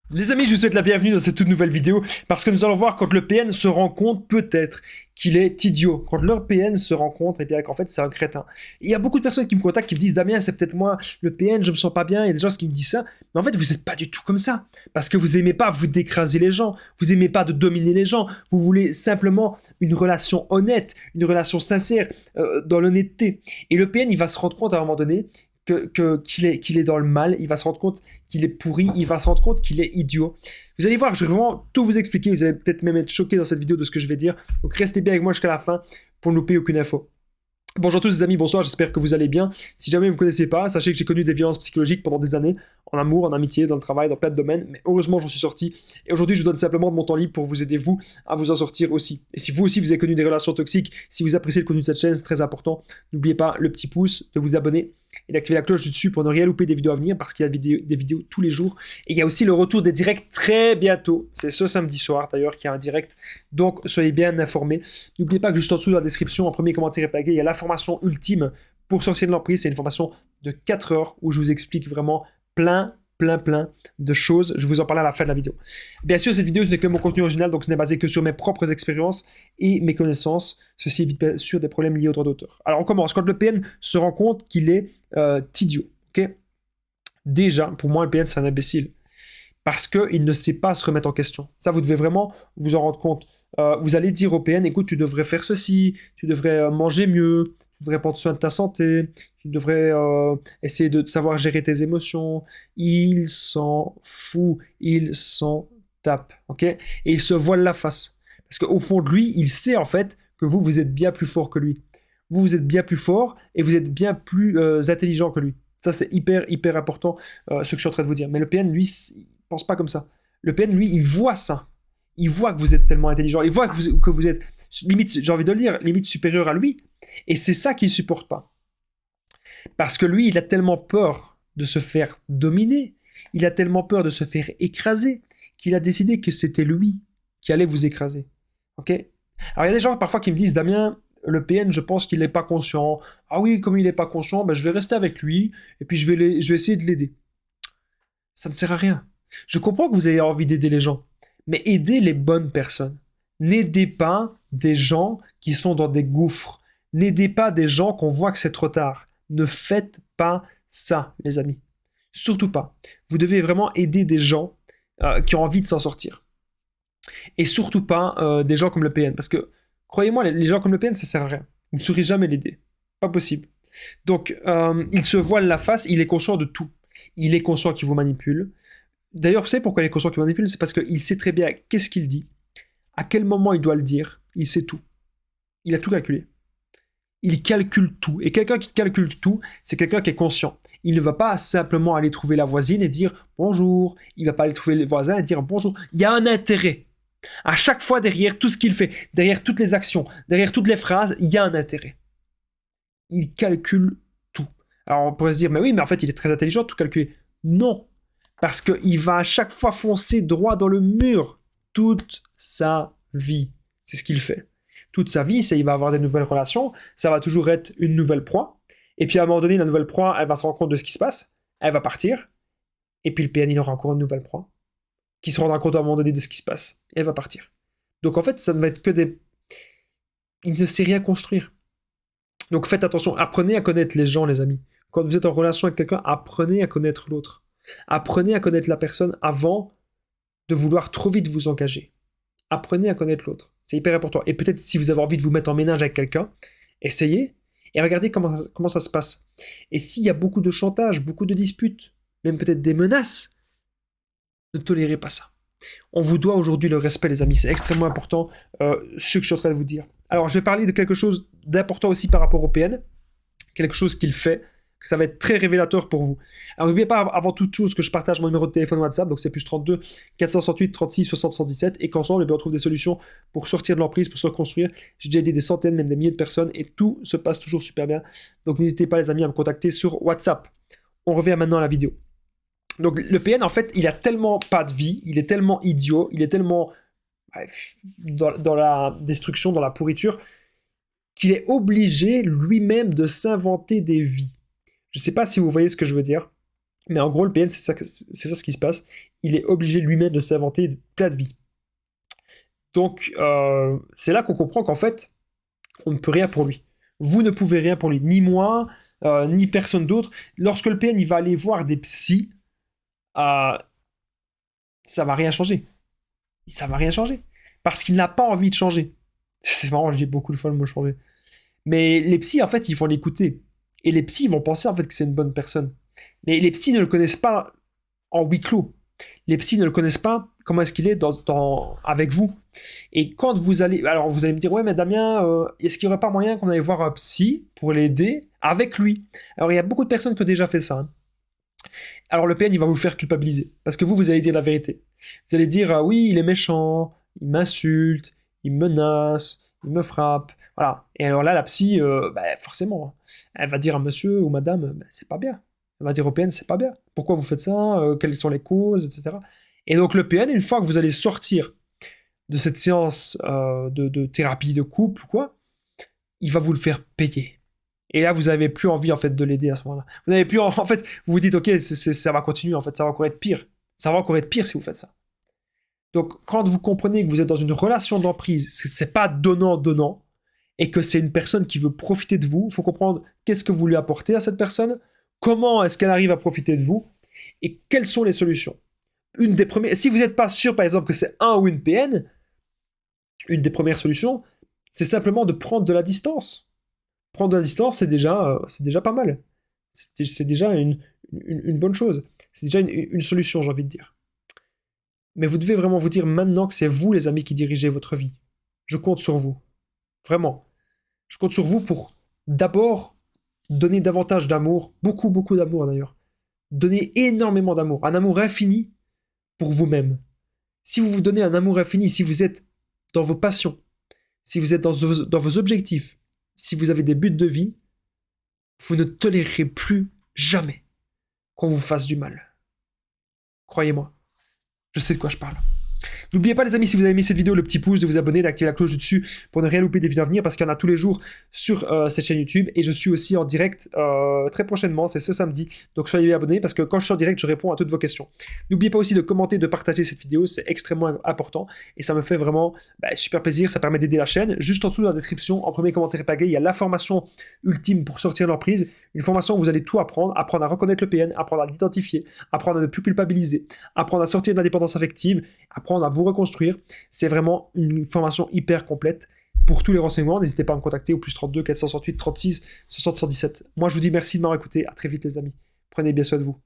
Les amis, je vous souhaite la bienvenue dans cette toute nouvelle vidéo parce que nous allons voir quand le PN se rend compte peut-être qu'il est idiot. Quand le PN se rend compte, et bien qu'en fait c'est un crétin. Il y a beaucoup de personnes qui me contactent qui me disent Damien, c'est peut-être moi le PN, je me sens pas bien. Il y a des gens qui me disent ça, mais en fait vous n'êtes pas du tout comme ça parce que vous aimez pas vous d'écraser les gens, vous aimez pas de dominer les gens, vous voulez simplement une relation honnête, une relation sincère, dans l'honnêteté. Et le PN il va se rendre compte à un moment donné qu'il est dans le mal, il va se rendre compte qu'il est pourri, il va se rendre compte qu'il est idiot. Vous allez voir, je vais vraiment tout vous expliquer, vous allez peut-être même être choqué dans cette vidéo de ce que je vais dire, donc restez bien avec moi jusqu'à la fin pour ne louper aucune info. Bonjour à tous les amis, bonsoir, j'espère que vous allez bien. Si jamais vous ne me connaissez pas, sachez que j'ai connu des violences psychologiques pendant des années, en amour, en amitié, dans le travail, dans plein de domaines, mais heureusement j'en suis sorti. Et aujourd'hui je vous donne simplement de mon temps libre pour vous aider vous à vous en sortir aussi. Et si vous aussi vous avez connu des relations toxiques, si vous appréciez le contenu de cette chaîne, c'est très important, n'oubliez pas le petit pouce, de vous abonner et d'activer la cloche du dessus pour ne rien louper des vidéos à venir parce qu'il y a des vidéos tous les jours. Et il y a aussi le retour des directs très bientôt. C'est ce samedi soir d'ailleurs qu'il y a un direct. Donc soyez bien informés. N'oubliez pas que juste en dessous dans la description, en premier commentaire épinglé, il y a la formation ultime pour sortir de l'emprise. C'est une formation de 4 heures où je vous explique vraiment plein de choses. Je vous en parle à la fin de la vidéo. Bien sûr, cette vidéo, ce n'est que mon contenu original, donc ce n'est basé que sur mes propres expériences et mes connaissances. Ceci évite bien sûr des problèmes liés aux droits d'auteur. Alors on commence. Quand le PN se rend compte qu'il est idiot, ok. Déjà, pour moi, le PN, c'est un imbécile. Parce qu'il ne sait pas se remettre en question. Ça, vous devez vraiment vous en rendre compte. Vous allez dire au PN, écoute, tu devrais faire ceci, tu devrais manger mieux, tu devrais prendre soin de ta santé, tu devrais essayer de savoir gérer tes émotions. Il s'en fout, il s'en tape, ok. Et il se voile la face. Parce qu'au fond de lui, il sait en fait que vous êtes bien plus fort que lui. Vous êtes bien plus fort et vous êtes bien plus intelligent que lui. Ça, c'est hyper important, ce que je suis en train de vous dire. Mais le PN, lui, il pense pas comme ça. Le PN, lui, il voit ça. Il voit que vous êtes tellement intelligent. Il voit que vous êtes, limite, j'ai envie de le dire, limite supérieur à lui. Et c'est ça qu'il supporte pas. Parce que lui, il a tellement peur de se faire dominer, il a tellement peur de se faire écraser, qu'il a décidé que c'était lui qui allait vous écraser. Ok. Alors il y a des gens parfois qui me disent, Damien, le PN, je pense qu'il n'est pas conscient. Ah oui, comme il n'est pas conscient, ben je vais rester avec lui et puis je vais essayer de l'aider. Ça ne sert à rien. Je comprends que vous ayez envie d'aider les gens, mais aidez les bonnes personnes. N'aidez pas des gens qui sont dans des gouffres. N'aidez pas des gens qu'on voit que c'est trop tard. Ne faites pas ça, les amis. Surtout pas. Vous devez vraiment aider des gens qui ont envie de s'en sortir. Et surtout pas des gens comme le PN. Parce que, croyez-moi, les gens comme le PN, ça sert à rien. Vous ne saurez jamais l'aider. Pas possible. Donc, il se voile la face, il est conscient de tout. Il est conscient qu'il vous manipule. D'ailleurs, vous savez pourquoi il est conscient qu'il vous manipule? C'est parce qu'il sait très bien qu'est-ce qu'il dit, à quel moment il doit le dire, il sait tout. Il a tout calculé. Il calcule tout. Et quelqu'un qui calcule tout, c'est quelqu'un qui est conscient. Il ne va pas simplement aller trouver la voisine et dire bonjour. Il ne va pas aller trouver le voisin et dire bonjour. Il y a un intérêt. À chaque fois, derrière tout ce qu'il fait, derrière toutes les actions, derrière toutes les phrases, il y a un intérêt. Il calcule tout. Alors on pourrait se dire, mais oui, mais en fait, il est très intelligent de tout calculer. Non. Parce qu'il va à chaque fois foncer droit dans le mur toute sa vie. C'est ce qu'il fait. Toute sa vie, il va avoir des nouvelles relations, ça va toujours être une nouvelle proie. Et puis à un moment donné, la nouvelle proie, elle va se rendre compte de ce qui se passe, elle va partir, et puis le PN, il aura encore une nouvelle proie, qui se rendra compte à un moment donné de ce qui se passe, et elle va partir. Donc en fait, ça ne va être que des... Il ne sait rien construire. Donc faites attention, apprenez à connaître les gens, les amis. Quand vous êtes en relation avec quelqu'un, apprenez à connaître l'autre. Apprenez à connaître la personne avant de vouloir trop vite vous engager. Apprenez à connaître l'autre. C'est hyper important. Et peut-être si vous avez envie de vous mettre en ménage avec quelqu'un, essayez et regardez comment ça se passe. Et s'il y a beaucoup de chantage, beaucoup de disputes, même peut-être des menaces, ne tolérez pas ça. On vous doit aujourd'hui le respect, les amis. C'est extrêmement important, ce que je suis en train de vous dire. Alors, je vais parler de quelque chose d'important aussi par rapport au PN. Quelque chose qu'il fait, que ça va être très révélateur pour vous. Alors n'oubliez pas avant toute chose que je partage mon numéro de téléphone WhatsApp, donc c'est plus 32 468 36 60 117, et qu'ensemble on trouve des solutions pour sortir de l'emprise, pour se reconstruire. J'ai déjà aidé des centaines, même des milliers de personnes, et tout se passe toujours super bien. Donc n'hésitez pas les amis à me contacter sur WhatsApp. On revient maintenant à la vidéo. Donc le PN en fait, il a tellement pas de vie, il est tellement idiot, il est tellement dans la destruction, dans la pourriture, qu'il est obligé lui-même de s'inventer des vies. Je ne sais pas si vous voyez ce que je veux dire. Mais en gros, le PN, c'est ça ce qui se passe. Il est obligé lui-même de s'inventer plein de vies. Donc, c'est là qu'on comprend qu'en fait, on ne peut rien pour lui. Vous ne pouvez rien pour lui, ni moi, ni personne d'autre. Lorsque le PN il va aller voir des psys, ça va rien changer. Ça va rien changer. Parce qu'il n'a pas envie de changer. C'est marrant, je dis beaucoup de fois le mot changer. Mais les psys, en fait, ils vont l'écouter. Et les psys vont penser, en fait, que c'est une bonne personne. Mais les psys ne le connaissent pas en huis clos. Les psys ne le connaissent pas comment est-ce qu'il est avec vous. Et quand vous allez... Alors, vous allez me dire, ouais, mais Damien, est-ce qu'il n'y aurait pas moyen qu'on aille voir un psy pour l'aider avec lui? Alors, il y a beaucoup de personnes qui ont déjà fait ça. Hein. Alors, le PN, il va vous faire culpabiliser. Parce que vous allez dire la vérité. Vous allez dire, ah oui, il est méchant, il m'insulte, il me menace, il me frappe. Voilà. Et alors là, la psy, forcément, elle va dire à monsieur ou madame, c'est pas bien. Elle va dire au PN, c'est pas bien. Pourquoi vous faites ça? Quelles sont les causes, etc. Et donc le PN, une fois que vous allez sortir de cette séance de thérapie de couple ou quoi, il va vous le faire payer. Et là, vous n'avez plus envie en fait de l'aider à ce moment-là. Vous n'avez plus en fait, vous vous dites ok, ça va continuer en fait, ça va encore être pire. Ça va encore être pire si vous faites ça. Donc quand vous comprenez que vous êtes dans une relation d'emprise, c'est pas donnant-donnant, et que c'est une personne qui veut profiter de vous, il faut comprendre qu'est-ce que vous lui apportez à cette personne, comment est-ce qu'elle arrive à profiter de vous, et quelles sont les solutions. Une des premières, si vous n'êtes pas sûr par exemple que c'est un ou une PN, une des premières solutions, c'est simplement de prendre de la distance. Prendre de la distance, c'est déjà pas mal. C'est déjà une bonne chose. C'est déjà une solution, j'ai envie de dire. Mais vous devez vraiment vous dire maintenant que c'est vous, les amis, qui dirigez votre vie. Je compte sur vous. Vraiment. Je compte sur vous pour d'abord donner davantage d'amour, beaucoup, beaucoup d'amour d'ailleurs. Donner énormément d'amour, un amour infini pour vous-même. Si vous vous donnez un amour infini, si vous êtes dans vos passions, si vous êtes dans vos objectifs, si vous avez des buts de vie, vous ne tolérerez plus jamais qu'on vous fasse du mal. Croyez-moi, je sais de quoi je parle. N'oubliez pas les amis, si vous avez aimé cette vidéo, le petit pouce, de vous abonner, d'activer la cloche du dessus pour ne rien louper des vidéos à venir parce qu'il y en a tous les jours sur cette chaîne YouTube et je suis aussi en direct très prochainement, c'est ce samedi, donc soyez abonnés parce que quand je suis en direct, je réponds à toutes vos questions. N'oubliez pas aussi de commenter, de partager cette vidéo, c'est extrêmement important et ça me fait vraiment super plaisir, ça permet d'aider la chaîne. Juste en dessous dans la description, en premier commentaire épinglé, il y a la formation ultime pour sortir de l'emprise, une formation où vous allez tout apprendre à reconnaître le PN, apprendre à l'identifier, apprendre à ne plus culpabiliser, apprendre à sortir de la dépendance affective, apprendre à vous reconstruire. C'est vraiment une formation hyper complète. Pour tous les renseignements, n'hésitez pas à me contacter au plus 32 468 36 60 117. Moi, je vous dis merci de m'avoir écouté. À très vite, les amis. Prenez bien soin de vous.